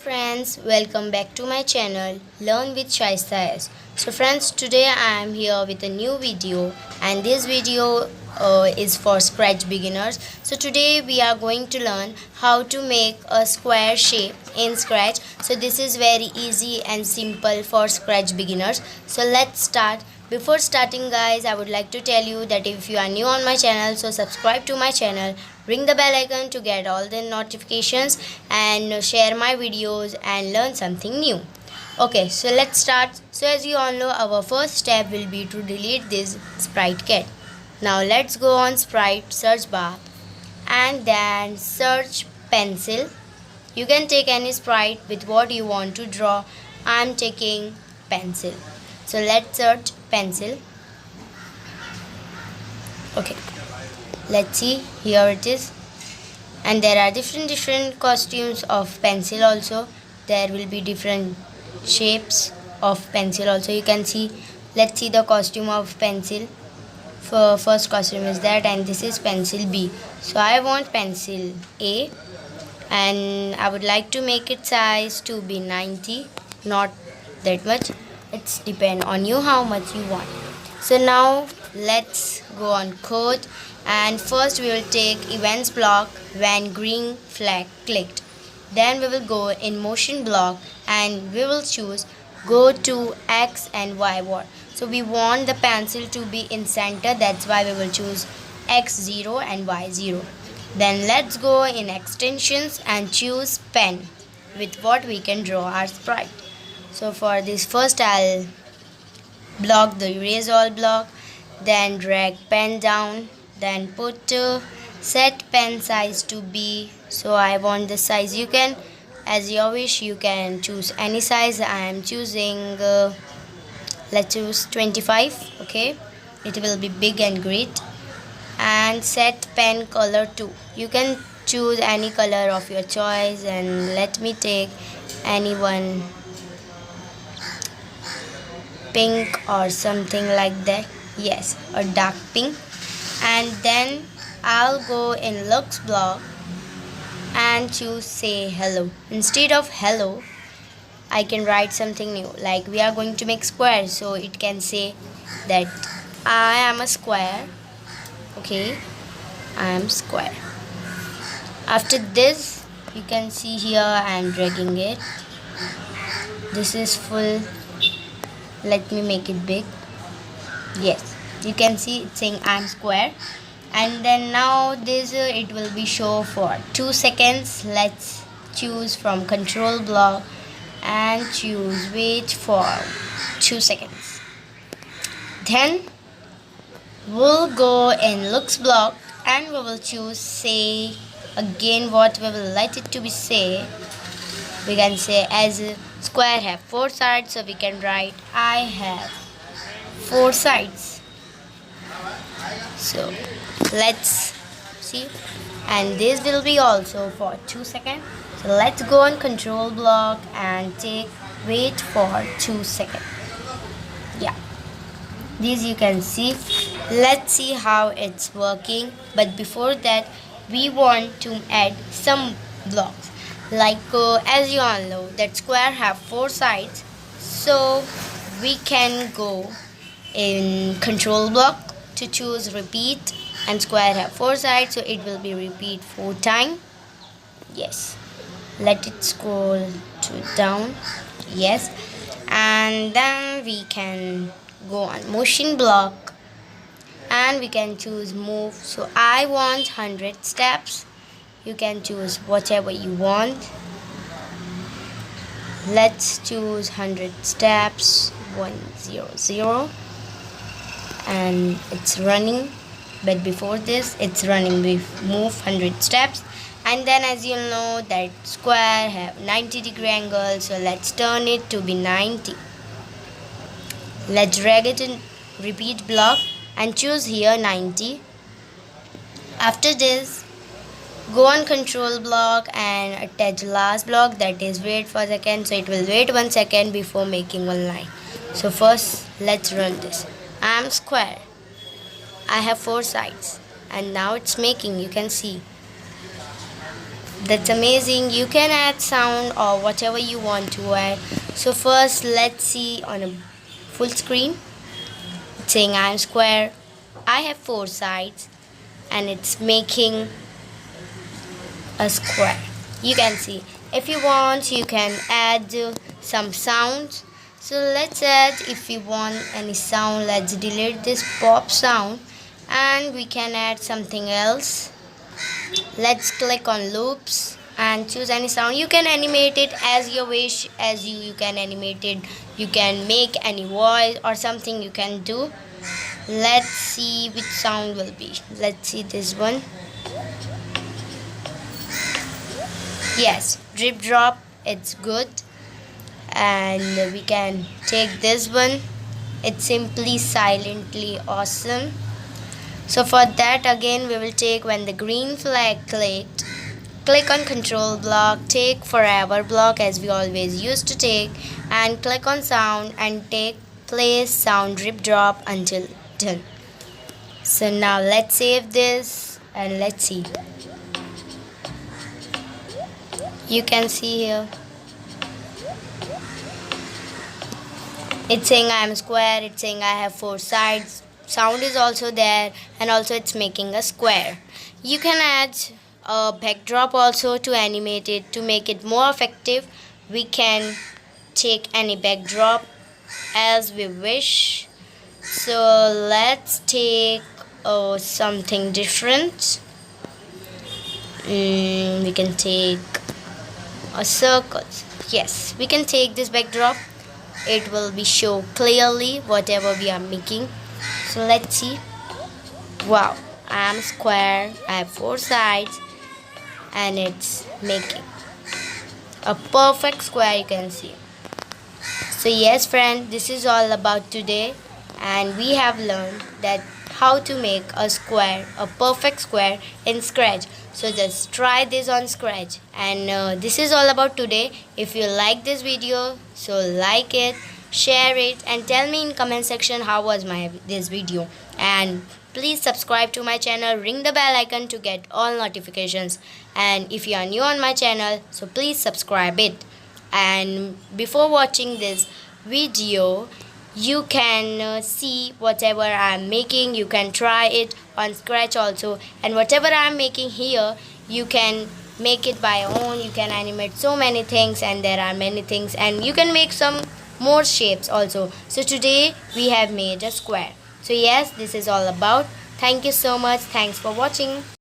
friends, welcome back to my channel Learn with Shaista S. So friends, today I am here with a new video, and this video is for Scratch beginners. So today we are going to learn how to make a square shape in Scratch. So this is very easy and simple for Scratch beginners. So let's start. Before starting guys, I would like to tell you that if you are new on my channel, so subscribe to my channel, ring the bell icon to get all the notifications, and share my videos and learn something new. Okay, so let's start. So as you all know, our first step will be to delete this sprite kit. Now let's go on sprite search bar and then search pencil. You can take any sprite with what you want to draw. I'm taking pencil. So let's search pencil. Okay, let's see, here it is. And there are different costumes of pencil also. There will be different shapes of pencil also. You can see, let's see the costume of pencil. For first costume is that, and this is pencil B. So I want pencil A, and I would like to make its size to be 90, not that much. It's depend on you how much you want. So now let's go on code, and first we will take events block when green flag clicked. Then we will go in motion block and we will choose go to X and Y word. So we want the pencil to be in center, that's why we will choose X0 and Y0. Then let's go in extensions and choose pen, with what we can draw our sprite. So for this, first I'll block the erase all block, then drag pen down, then put set pen size to B. So I want the size. You can, as your wish, you can choose any size. I am choosing let's choose 25. Okay, it will be big and great. And set pen color to, you can choose any color of your choice, and let me take any one, pink or something like that. Yes, a dark pink. And then I'll go in looks block and choose say hello. Instead of hello, I can write something new, like we are going to make square, so it can say that I am a square. Okay, I am square. After this, you can see here I am dragging it. This is full. Let me make it big. Yes, you can see it's saying I'm square. And then now this it will be show for 2 seconds. Let's choose from control block and choose wait for 2 seconds. Then we'll go in looks block and we will choose say again what we will let it to be say. We can say as square have 4 sides, so we can write I have 4 sides. So let's see, and this will be also for 2 seconds. So let's go on control block and take wait for 2 seconds. Yeah, this you can see. Let's see how it's working, but before that we want to add some blocks, like as you all know that square have 4 sides, so we can go in control block to choose repeat, and square have 4 sides, so it will be repeat 4 times. Yes, let it scroll to down. Yes, and then we can go on motion block and we can choose move. So I want 100 steps. You can choose whatever you want. Let's choose 100 steps, 100, and it's running. But before this, it's running with move 100 steps. And then as you know that square have 90-degree angle, so let's turn it to be 90. Let's drag it in repeat block and choose here 90. After this, go on control block and attach last block, that is wait for a second, so it will wait 1 second before making one line. So first let's run this. I am square, I have 4 sides, and now it's making, you can see. That's amazing. You can add sound or whatever you want to add. So first let's see on a full screen. It's saying I'm square. I have four sides and it's making a square. You can see. If you want you can add some sounds. So let's add, if you want any sound, let's delete this pop sound and we can add something else. Let's click on loops and choose any sound. You can animate it as you wish, as you can animate it. You can make any voice or something you can do. Let's see which sound will be. Let's see this one. Yes, drip drop, it's good. And we can take this one. It's simply silently awesome. So for that again we will take when the green flag clicked, click on control block, take forever block as we always used to take, and click on sound and take play sound drip drop until done. So now let's save this and let's see. You can see here it's saying I am square, it's saying I have four sides. Sound is also there and also it's making a square. You can add a backdrop also to animate it, to make it more effective. We can take any backdrop as we wish. So let's take something different. We can take a circle. Yes, we can take this backdrop. It will be show clearly whatever we are making. So let's see. Wow, I am square, I have four sides and it's making a perfect square, you can see. So yes friend, this is all about today and we have learned that how to make a square, a perfect square in Scratch. So just try this on Scratch and this is all about today. If you like this video, so like it, share it and tell me in comment section how was this video, and please subscribe to my channel, ring the bell icon to get all notifications, and if you are new on my channel so please subscribe it. And before watching this video you can see whatever I am making. You can try it on Scratch also, and whatever I am making here you can make it by own. You can animate so many things and there are many things, and you can make some more shapes also. So today we have made a square. So yes, this is all about. Thank you so much. Thanks for watching.